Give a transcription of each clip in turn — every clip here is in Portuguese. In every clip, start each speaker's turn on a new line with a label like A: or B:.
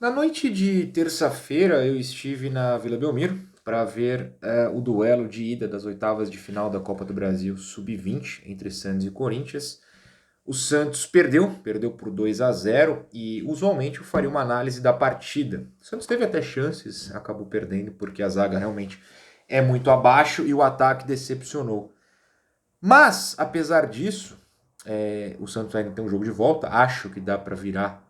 A: Na noite de terça-feira, eu estive na Vila Belmiro para ver o duelo de ida das oitavas de final da Copa do Brasil Sub-20 entre Santos e Corinthians. O Santos perdeu por 2-0 e usualmente eu faria uma análise da partida. O Santos teve até chances, acabou perdendo porque a zaga realmente é muito abaixo e o ataque decepcionou. Mas, apesar disso, o Santos ainda tem um jogo de volta. Acho que dá para virar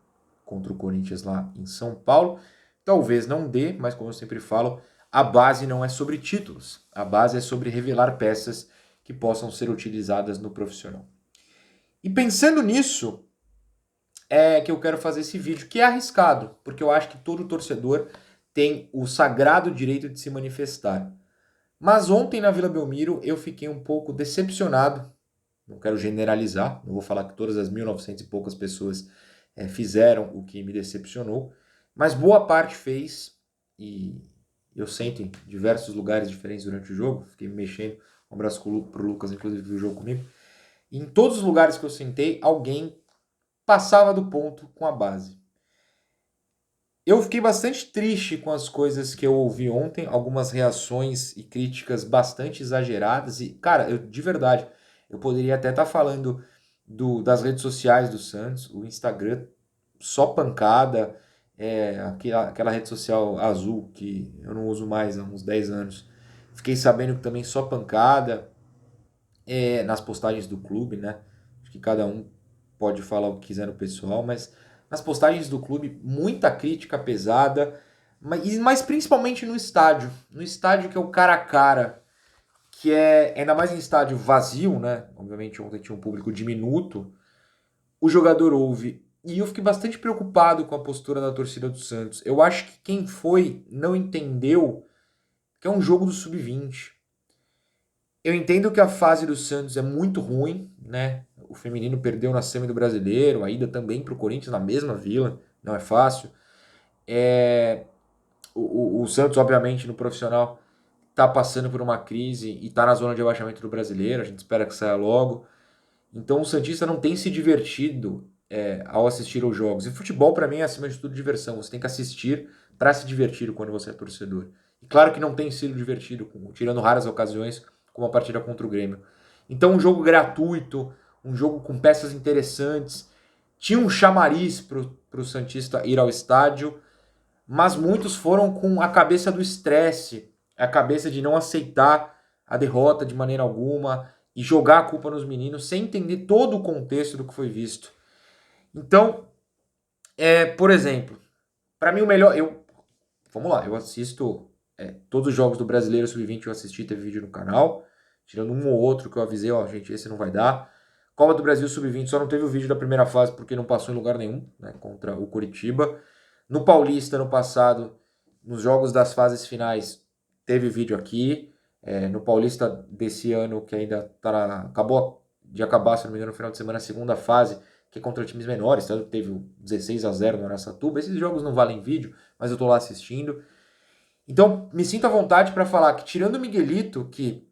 A: contra o Corinthians lá em São Paulo. Talvez não dê, mas como eu sempre falo, a base não é sobre títulos. A base é sobre revelar peças que possam ser utilizadas no profissional. E pensando nisso, é que eu quero fazer esse vídeo, que é arriscado, porque eu acho que todo torcedor tem o sagrado direito de se manifestar. Mas ontem na Vila Belmiro eu fiquei um pouco decepcionado. Não quero generalizar, não vou falar que todas as 1900 e poucas pessoas fizeram o que me decepcionou, mas boa parte fez, e eu sento em diversos lugares diferentes durante o jogo, fiquei me mexendo, um abraço pro Lucas, inclusive, viu o jogo comigo. E em todos os lugares que eu sentei, alguém passava do ponto com a base. Eu fiquei bastante triste com as coisas que eu ouvi ontem, algumas reações e críticas bastante exageradas. E, cara, de verdade, eu poderia até estar falando das redes sociais do Santos, o Instagram, só pancada, aquela rede social azul que eu não uso mais há uns 10 anos. Fiquei sabendo que também só pancada nas postagens do clube, né? Acho que cada um pode falar o que quiser no pessoal, mas nas postagens do clube, muita crítica pesada, mas principalmente no estádio. No estádio que é o cara a cara, que é ainda mais em estádio vazio, né? Obviamente ontem tinha um público diminuto, o jogador ouve. E eu fiquei bastante preocupado com a postura da torcida do Santos. Eu acho que quem foi não entendeu que é um jogo do sub-20. Eu entendo que a fase do Santos é muito ruim, né? O feminino perdeu na semi do Brasileiro, a ida também para o Corinthians na mesma vila, não é fácil. O Santos, obviamente, no profissional, está passando por uma crise e está na zona de abaixamento do Brasileiro, a gente espera que saia logo. Então o Santista não tem se divertido ao assistir aos jogos. E futebol, para mim, é acima de tudo diversão. Você tem que assistir para se divertir quando você é torcedor. E claro que não tem sido divertido, tirando raras ocasiões, como a partida contra o Grêmio. Então um jogo gratuito, um jogo com peças interessantes. Tinha um chamariz para o Santista ir ao estádio, mas muitos foram com a cabeça do estresse, a cabeça de não aceitar a derrota de maneira alguma e jogar a culpa nos meninos sem entender todo o contexto do que foi visto. Então, por exemplo, para mim o melhor, vamos lá, eu assisto todos os jogos do Brasileiro Sub-20, eu assisti, teve vídeo no canal, tirando um ou outro que eu avisei, ó, gente, esse não vai dar. Copa do Brasil Sub-20 só não teve o vídeo da primeira fase porque não passou em lugar nenhum, né, contra o Coritiba. No Paulista, no passado, nos jogos das fases finais, teve vídeo aqui. No Paulista desse ano, que ainda acabou de acabar, se não me engano, no final de semana, a segunda fase, que é contra times menores, tanto que teve o 16-0 no Araçatuba. Esses jogos não valem vídeo, mas eu tô lá assistindo. Então, me sinto à vontade para falar que, tirando o Miguelito, que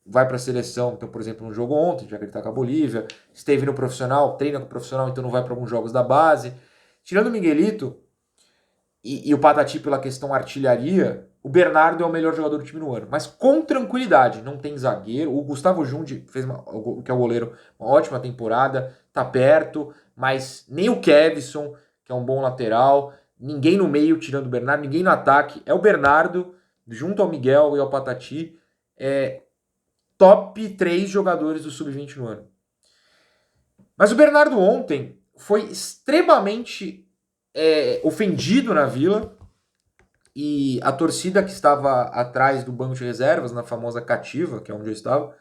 A: vai para a seleção, então, por exemplo, no jogo ontem, já que ele está com a Bolívia, esteve no profissional, treina com o profissional, então não vai para alguns jogos da base. Tirando o Miguelito e o Patati pela questão artilharia, o Bernardo é o melhor jogador do time no ano. Mas com tranquilidade, não tem zagueiro. O Gustavo Jundi fez, que é o goleiro, uma ótima temporada, tá perto, mas nem o Kevson, que é um bom lateral, ninguém no meio tirando o Bernardo, ninguém no ataque. É o Bernardo, junto ao Miguel e ao Patati, top 3 jogadores do Sub-20 no ano. Mas o Bernardo ontem foi extremamente ofendido na Vila, e a torcida que estava atrás do banco de reservas, na famosa cativa, que é onde eu estava,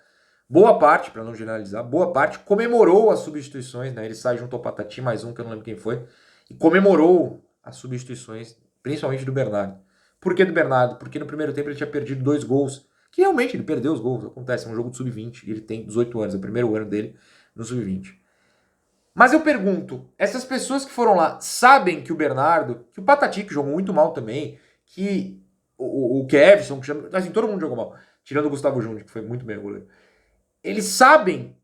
A: boa parte, para não generalizar, boa parte comemorou as substituições, né? Ele sai junto ao Patati, mais um que eu não lembro quem foi, e comemorou as substituições, principalmente do Bernardo. Por que do Bernardo? Porque no primeiro tempo ele tinha perdido 2 gols, que realmente ele perdeu os gols, acontece, é um jogo de sub-20, e ele tem 18 anos, é o primeiro ano dele no sub-20. Mas eu pergunto, essas pessoas que foram lá sabem que o Bernardo, que o Patati, que jogou muito mal também, que o Kevson, que assim, todo mundo jogou mal, tirando o Gustavo Júnior, que foi muito bem o goleiro. Eles sabem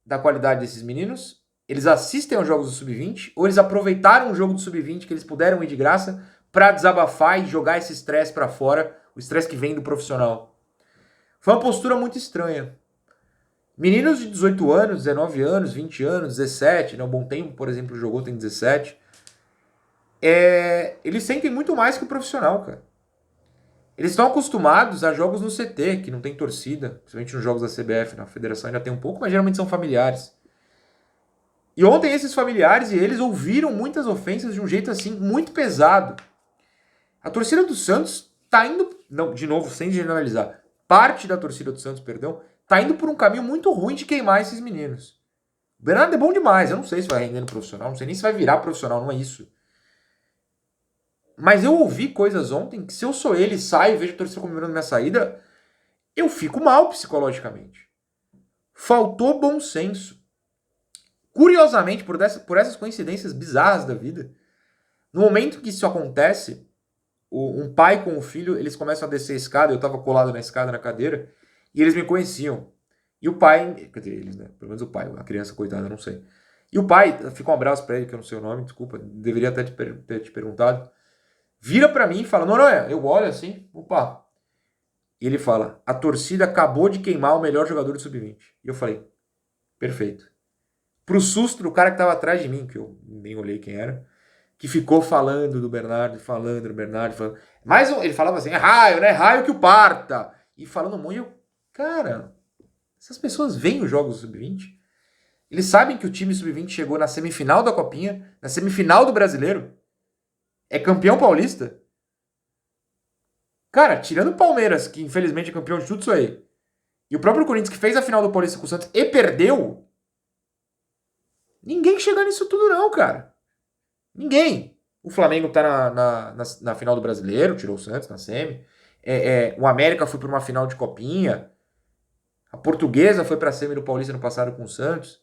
A: da qualidade desses meninos, Eles assistem aos jogos do Sub-20 ou eles aproveitaram o jogo do Sub-20 que eles puderam ir de graça para desabafar e jogar esse estresse para fora, o estresse que vem do profissional. Foi uma postura muito estranha. Meninos de 18 anos, 19 anos, 20 anos, 17, né? O Bom Tempo, por exemplo, jogou, tem 17. Eles sentem muito mais que o profissional, cara. Eles estão acostumados a jogos no CT, que não tem torcida, principalmente nos jogos da CBF, na federação ainda tem um pouco, mas geralmente são familiares. E ontem esses familiares e eles ouviram muitas ofensas de um jeito assim muito pesado. A torcida do Santos tá indo, não, de novo, sem generalizar, parte da torcida do Santos, perdão, tá indo por um caminho muito ruim de queimar esses meninos. O Bernardo é bom demais, eu não sei se vai render no profissional, não sei nem se vai virar profissional, não é isso. Mas eu ouvi coisas ontem que se eu sou ele, saio, vejo a torcida comemorando minha saída, eu fico mal psicologicamente. Faltou bom senso. Curiosamente, por essas coincidências bizarras da vida, no momento que isso acontece, um pai com o filho, eles começam a descer a escada, eu tava colado na escada, na cadeira, e eles me conheciam. E o pai, quer dizer, eles, né? Pelo menos o pai, a criança, coitada, eu não sei. E o pai, fica um abraço pra ele, que eu não sei o nome, desculpa, deveria até ter te perguntado. Vira pra mim e fala, Noronha, eu olho assim, opa. E ele fala, a torcida acabou de queimar o melhor jogador do Sub-20. E eu falei, perfeito. Pro susto do cara que tava atrás de mim, que eu nem olhei quem era, que ficou falando do Bernardo, falando. Mas ele falava assim, é raio, né? Raio que o parta. E falando muito, eu, cara, essas pessoas veem os jogos do Sub-20. Eles sabem que o time Sub-20 chegou na semifinal da Copinha, na semifinal do Brasileiro. É campeão paulista. Cara, tirando o Palmeiras, que infelizmente é campeão de tudo isso aí, e o próprio Corinthians, que fez a final do Paulista com o Santos e perdeu, ninguém chega nisso tudo não, cara. Ninguém. O Flamengo tá na final do Brasileiro, tirou o Santos na semi. O América foi para uma final de Copinha. A Portuguesa foi pra semi do Paulista no passado com o Santos.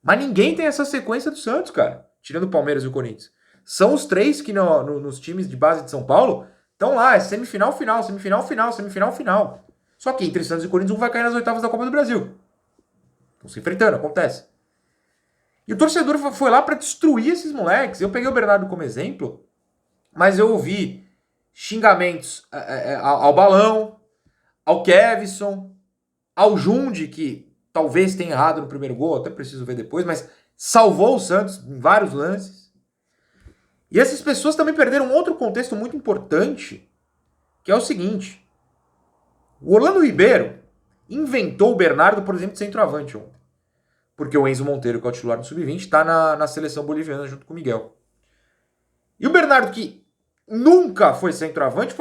A: Mas ninguém tem essa sequência do Santos, cara. Tirando o Palmeiras e o Corinthians. São os três que nos times de base de São Paulo estão lá. É semifinal, final, semifinal, final, semifinal, final. Só que entre Santos e Corinthians um vai cair nas oitavas da Copa do Brasil. Estão se enfrentando, acontece. E o torcedor foi lá pra destruir esses moleques. Eu peguei o Bernardo como exemplo, mas eu ouvi xingamentos ao Balão, ao Kevson, ao Jundi, que talvez tenha errado no primeiro gol, até preciso ver depois, mas salvou o Santos em vários lances. E essas pessoas também perderam um outro contexto muito importante, que é o seguinte. O Orlando Ribeiro inventou o Bernardo, por exemplo, de centroavante ontem. Porque o Enzo Monteiro, que é o titular do Sub-20, está na seleção boliviana junto com o Miguel. E o Bernardo, que nunca foi centroavante.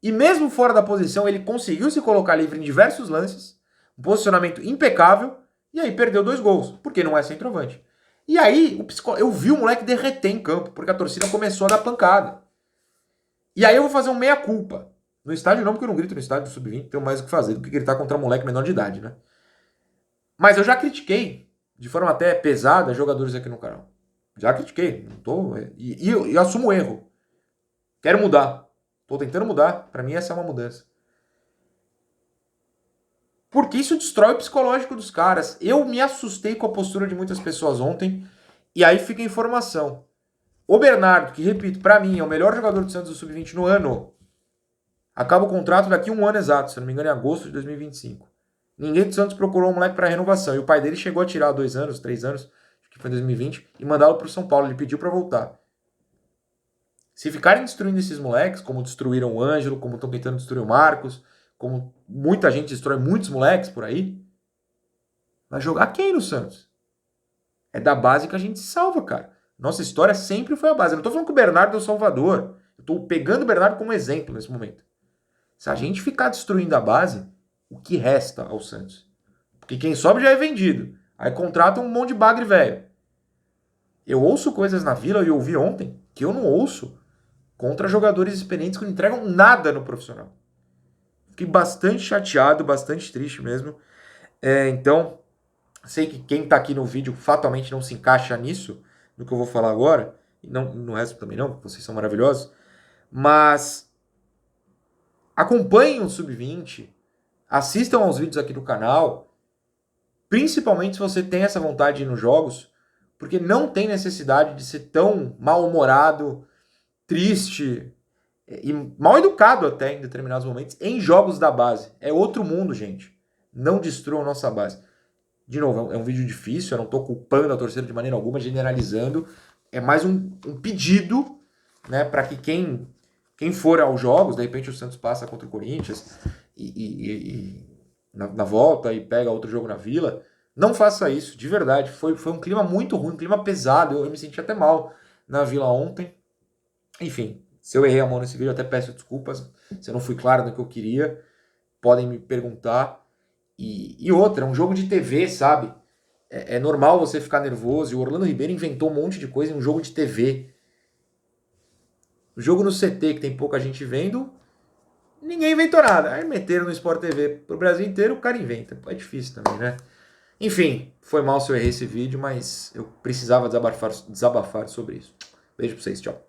A: E mesmo fora da posição, ele conseguiu se colocar livre em diversos lances, um posicionamento impecável, e aí perdeu 2 gols, porque não é centroavante. E aí, eu vi o moleque derreter em campo, porque a torcida começou a dar pancada. E aí eu vou fazer um meia-culpa. No estádio não, porque eu não grito no estádio do Sub-20, tenho mais o que fazer do que gritar contra um moleque menor de idade, né? Mas eu já critiquei, de forma até pesada, jogadores aqui no canal. Já critiquei, não tô... E eu assumo o erro. Quero mudar. Tô tentando mudar. Pra mim essa é uma mudança. Porque isso destrói o psicológico dos caras. Eu me assustei com a postura de muitas pessoas ontem. E aí fica a informação. O Bernardo, que repito, pra mim é o melhor jogador do Santos do Sub-20 no ano, acaba o contrato daqui a um ano exato, se não me engano, em agosto de 2025. Ninguém do Santos procurou um moleque para renovação. E o pai dele chegou a tirar 2 anos, 3 anos, acho que foi em 2020, e mandá-lo para o São Paulo. Ele pediu para voltar. Se ficarem destruindo esses moleques, como destruíram o Ângelo, como estão tentando destruir o Marcos, como muita gente destrói muitos moleques por aí, vai jogar quem no Santos? É da base que a gente se salva, cara. Nossa história sempre foi a base. Eu não tô falando que o Bernardo é o salvador. Eu tô pegando o Bernardo como exemplo nesse momento. Se a gente ficar destruindo a base, o que resta ao Santos? Porque quem sobe já é vendido. Aí contrata um monte de bagre velho. Eu ouço coisas na Vila, e eu ouvi ontem, que eu não ouço contra jogadores experientes que não entregam nada no profissional. Fiquei bastante chateado, bastante triste mesmo. Então, sei que quem tá aqui no vídeo fatalmente não se encaixa nisso, no que eu vou falar agora, e não, no resto também não, porque vocês são maravilhosos, mas acompanhem o Sub-20, assistam aos vídeos aqui do canal, Principalmente se você tem essa vontade de ir nos jogos, porque não tem necessidade de ser tão mal-humorado, triste e mal educado até em determinados momentos em jogos da base. É outro mundo, gente. Não destruam nossa base. De novo, é um vídeo difícil, eu não estou culpando a torcida de maneira alguma, generalizando. É mais um pedido, né, para que quem for aos jogos, de repente o Santos passa contra o Corinthians na volta e pega outro jogo na Vila, não faça isso, de verdade. Foi um clima muito ruim, um clima pesado. Eu me senti até mal na Vila ontem. Enfim, se eu errei a mão nesse vídeo, eu até peço desculpas. Se eu não fui claro no que eu queria, podem me perguntar. E outra, é um jogo de TV, sabe? É normal você ficar nervoso. E o Orlando Ribeiro inventou um monte de coisa em um jogo de TV. O jogo no CT, que tem pouca gente vendo, ninguém inventou nada. Aí meteram no Sport TV pro Brasil inteiro, o cara inventa. É difícil também, né? Enfim, foi mal se eu errei esse vídeo, mas eu precisava desabafar sobre isso. Beijo pra vocês, tchau.